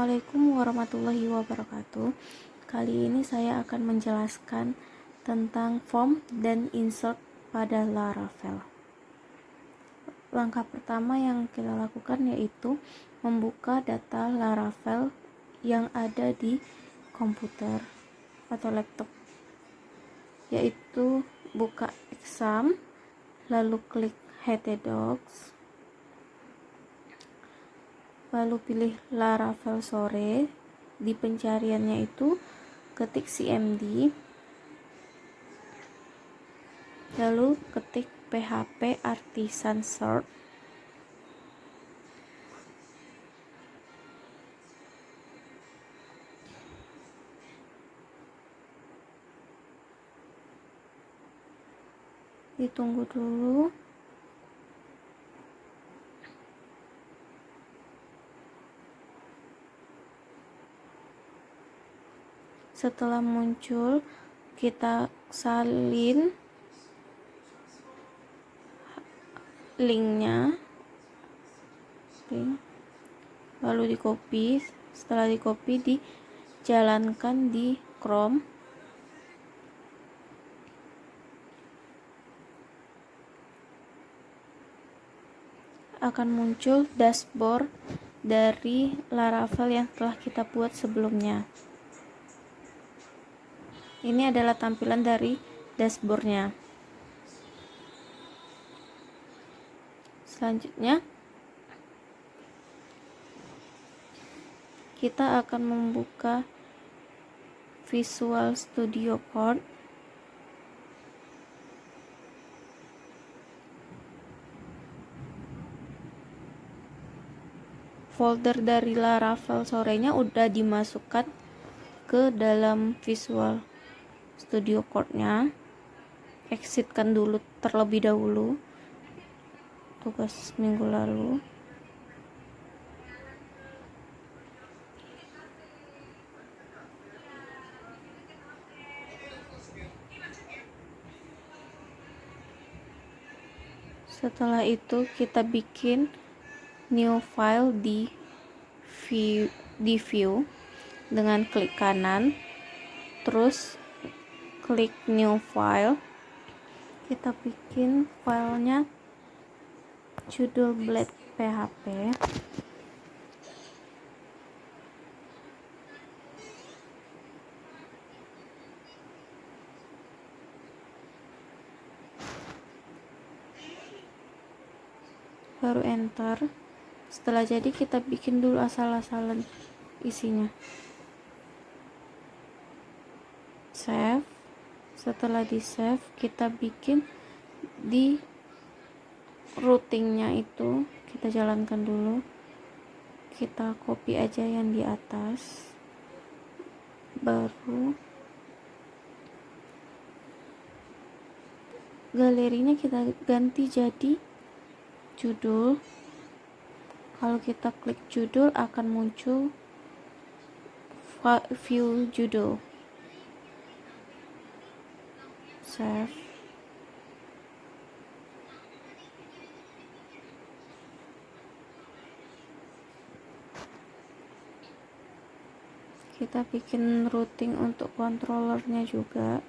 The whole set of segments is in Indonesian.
Assalamualaikum warahmatullahi wabarakatuh. Kali ini saya akan menjelaskan tentang form dan insert pada Laravel. Langkah pertama yang kita lakukan yaitu membuka data Laravel yang ada di komputer atau laptop, yaitu buka exam, lalu klik htdocs, lalu pilih Laravel sore. Di pencariannya itu ketik cmd, lalu ketik php artisan sort, ditunggu dulu. Setelah muncul, kita salin linknya, lalu di copy. Setelah di copy, dijalankan di Chrome. Akan muncul dashboard dari Laravel yang telah kita buat sebelumnya. Ini adalah tampilan dari dashboardnya. Selanjutnya, kita akan membuka Visual Studio Code. Folder dari Laravel sorenya udah dimasukkan ke dalam Visual Studio Code-nya. Exitkan dulu terlebih dahulu tugas minggu lalu. Setelah itu kita bikin new file di view dengan klik kanan, terus klik new file. Kita bikin filenya judul blade php. Baru enter. Setelah jadi, kita bikin dulu asal-asalan isinya. Save. Setelah di save, kita bikin di routingnya itu, kita jalankan dulu. Kita copy aja yang di atas, baru galerinya kita ganti jadi judul. Kalau kita klik judul, akan muncul view judul. Save. Kita bikin routing untuk controllernya juga.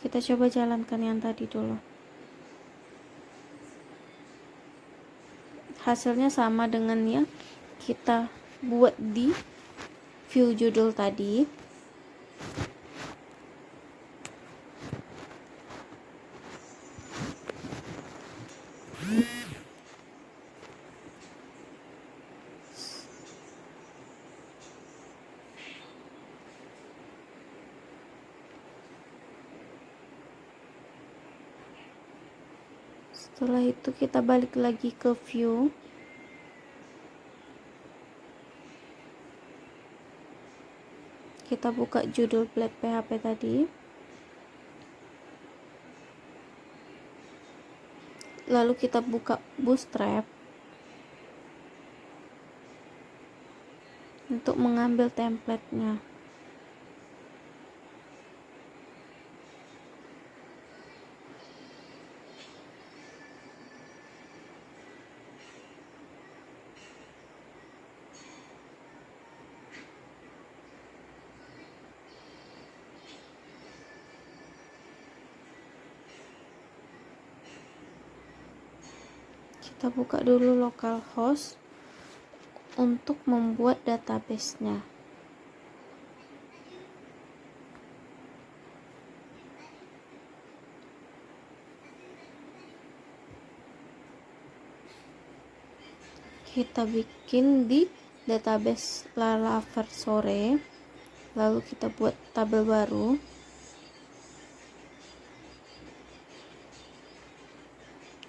Kita coba jalankan yang tadi dulu. Hasilnya sama dengan yang kita buat di view judul tadi. Setelah itu kita balik lagi ke view. Kita buka judul blade php tadi. Lalu kita buka Bootstrap untuk mengambil template-nya. Kita buka dulu localhost untuk membuat database-nya. Kita bikin di database Laraversore, lalu kita buat tabel baru.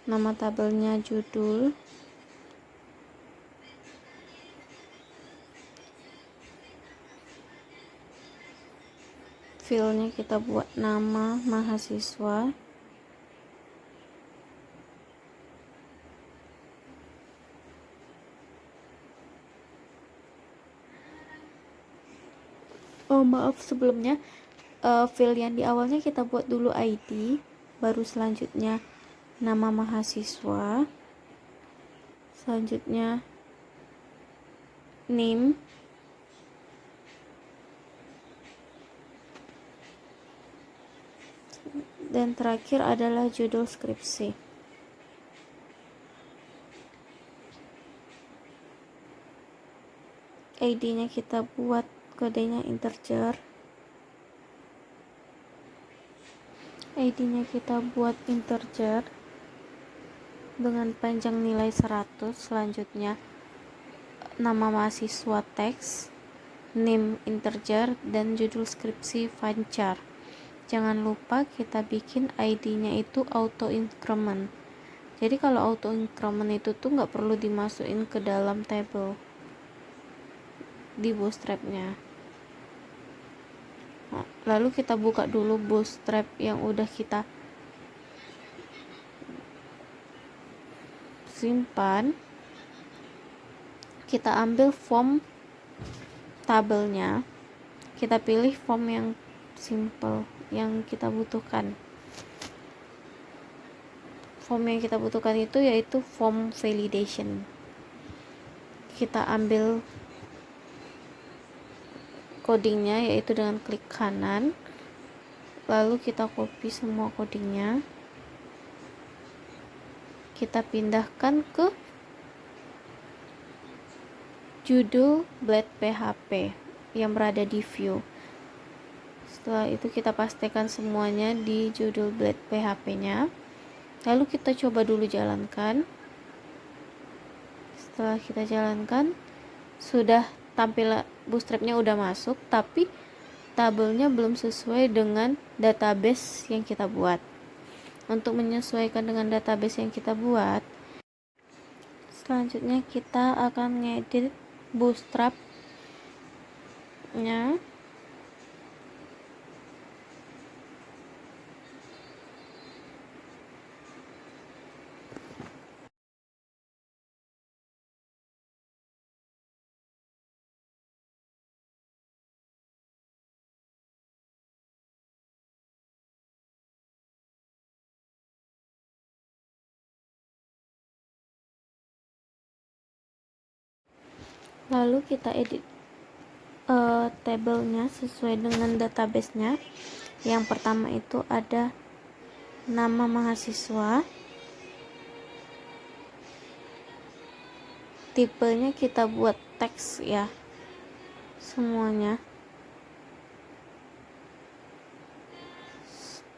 Nama tabelnya judul. Filenya kita buat nama mahasiswa. Oh maaf, sebelumnya file yang di awalnya kita buat dulu ID, baru selanjutnya nama mahasiswa, selanjutnya name, dan terakhir adalah judul skripsi. ID-nya kita buat kodenya integer. ID-nya kita buat integer dengan panjang nilai 100. Selanjutnya nama mahasiswa teks, name integer, dan judul skripsi varchar. Jangan lupa kita bikin ID-nya itu auto increment. Jadi kalau auto increment itu tuh nggak perlu dimasukin ke dalam table di Bootstrap-nya. Nah, lalu kita buka dulu Bootstrap yang udah kita simpan. Kita ambil form tabelnya, kita pilih form yang simple yang kita butuhkan. Form yang kita butuhkan itu yaitu form validation. Kita ambil codingnya, yaitu dengan klik kanan, lalu kita copy semua codingnya, kita pindahkan ke judul Blade PHP yang berada di view. Setelah itu kita pastikan semuanya di judul Blade PHP nya, lalu kita coba dulu jalankan. Setelah kita jalankan, sudah tampil Bootstrap-nya udah masuk, tapi tabelnya belum sesuai dengan database yang kita buat. Untuk menyesuaikan dengan database yang kita buat, selanjutnya kita akan ngedit Bootstrap-nya. Lalu kita edit tabelnya sesuai dengan database-nya. Yang pertama itu ada nama mahasiswa, tipenya kita buat teks ya semuanya.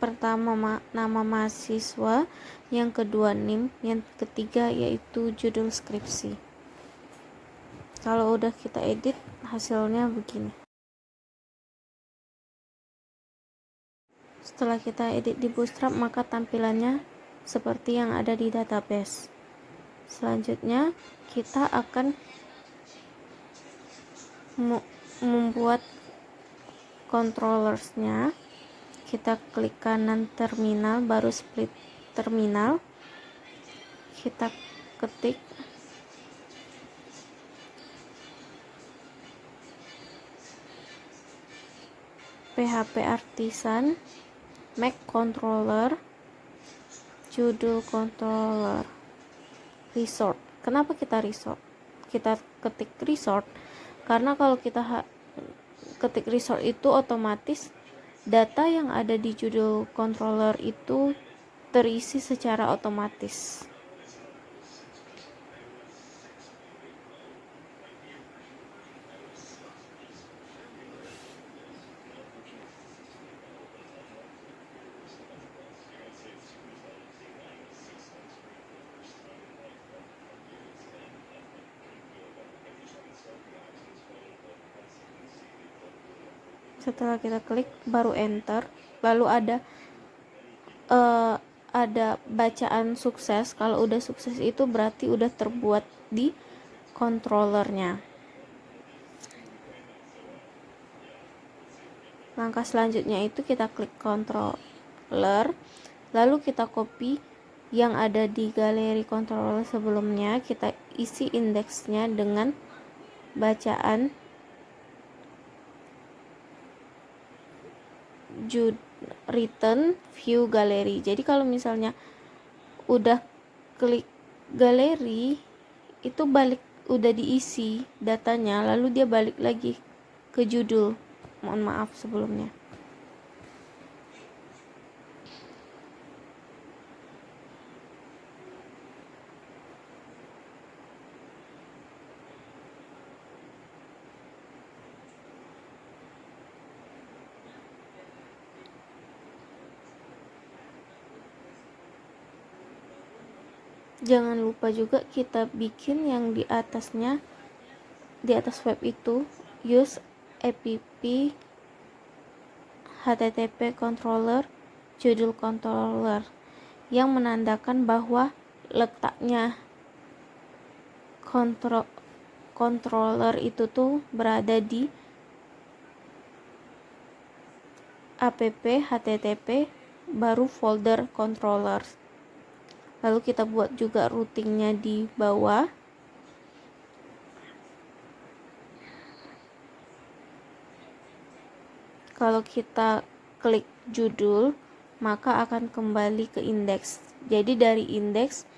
Pertama nama mahasiswa, yang kedua name, yang ketiga yaitu judul skripsi. Kalau udah kita edit, hasilnya begini. Setelah kita edit di Bootstrap, maka tampilannya seperti yang ada di database. Selanjutnya kita akan membuat controllersnya. Kita klik kanan terminal, baru split terminal, kita ketik PHP Artisan Mac controller judul controller resort. Kenapa kita ketik resort? Karena kalau kita ketik resort itu otomatis data yang ada di judul controller itu terisi secara otomatis. Setelah kita klik baru enter, lalu ada bacaan sukses. Kalau udah sukses itu berarti udah terbuat di controllernya. Langkah selanjutnya itu kita klik controller, lalu kita copy yang ada di galeri controller sebelumnya, kita isi indeksnya dengan bacaan return view galeri. Jadi kalau misalnya udah klik galeri itu udah diisi datanya, lalu dia balik lagi ke judul. Mohon maaf sebelumnya. Jangan lupa juga kita bikin yang di atasnya, di atas web itu use app http controller judul controller yang menandakan bahwa letaknya controller itu tuh berada di app http baru folder controllers. Lalu kita buat juga routingnya di bawah. Kalau kita klik judul, maka akan kembali ke indeks. Jadi dari indeks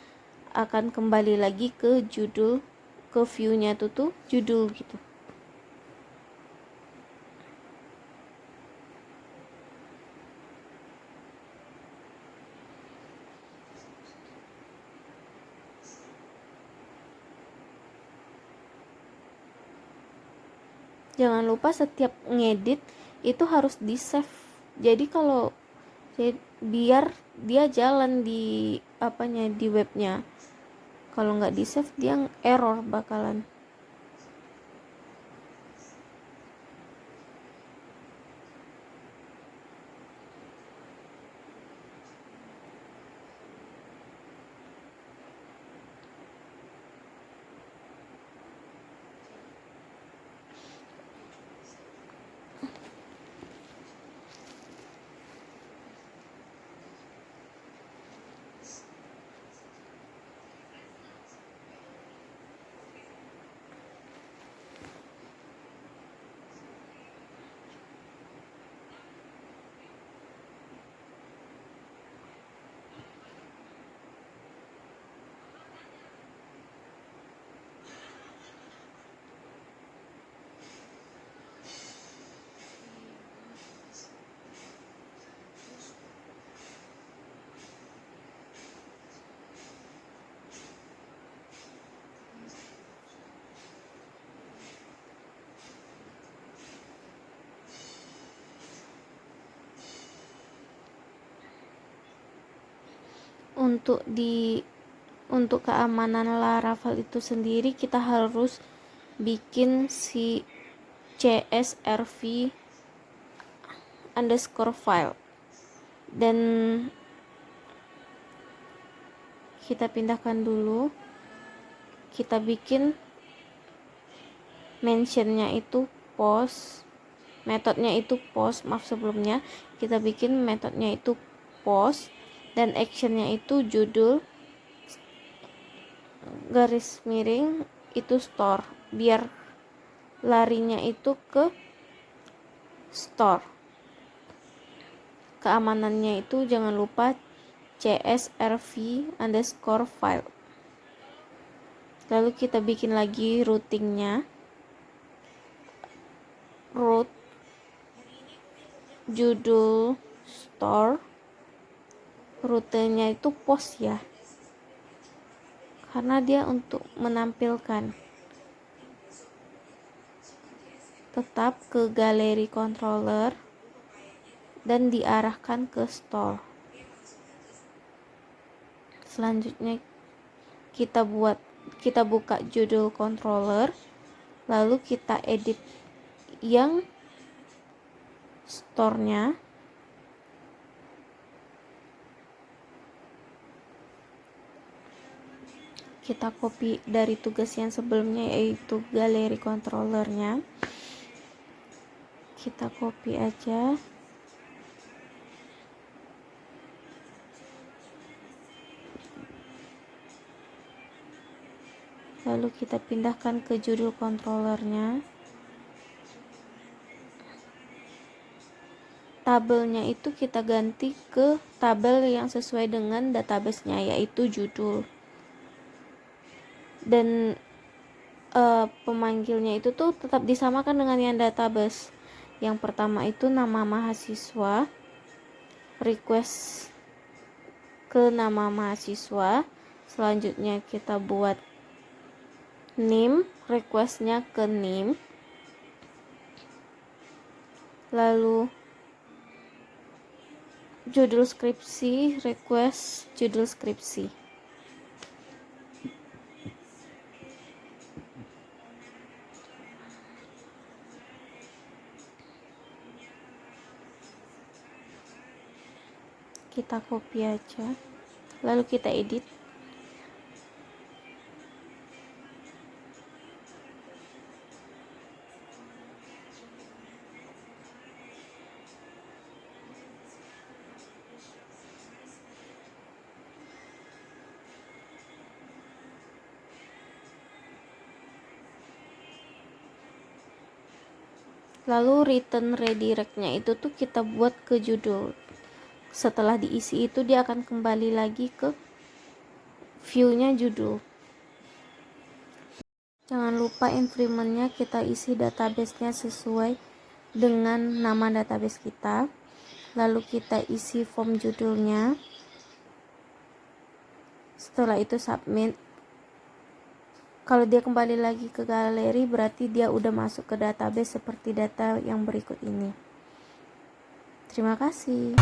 akan kembali lagi ke judul, ke view-nya tuh judul gitu. Jangan lupa setiap ngedit itu harus di save. Jadi biar dia jalan di di webnya. Kalau nggak di save dia error bakalan. Untuk keamanan Laravel itu sendiri kita harus bikin si csrv underscore file, dan kita pindahkan dulu, kita bikin mentionnya itu post, metodenya itu post, sebelumnya kita bikin metodenya itu post dan actionnya itu judul garis miring itu store, biar larinya itu ke store. Keamanannya itu jangan lupa csrv_file. Lalu kita bikin lagi routingnya, root judul store, rutenya itu post ya, karena dia untuk menampilkan. Tetap ke galeri controller dan diarahkan ke store. Selanjutnya kita buka judul controller, lalu kita edit yang store-nya. Kita copy dari tugas yang sebelumnya, yaitu galeri controllernya. Kita copy aja. Lalu kita pindahkan ke judul controllernya. Tabelnya itu kita ganti ke tabel yang sesuai dengan database-nya, yaitu judul. Dan pemanggilnya itu tuh tetap disamakan dengan yang database. Yang pertama itu nama mahasiswa, request ke nama mahasiswa. Selanjutnya kita buat name, requestnya ke name. Lalu judul skripsi, request judul skripsi. Kita copy aja, lalu kita edit. Lalu return redirect-nya itu tuh kita buat ke judul. Setelah diisi itu dia akan kembali lagi ke view-nya judul. Jangan lupa environment-nya kita isi database-nya sesuai dengan nama database kita. Lalu kita isi form judulnya. Setelah itu submit. Kalau dia kembali lagi ke galeri, berarti dia udah masuk ke database seperti data yang berikut ini. Terima kasih.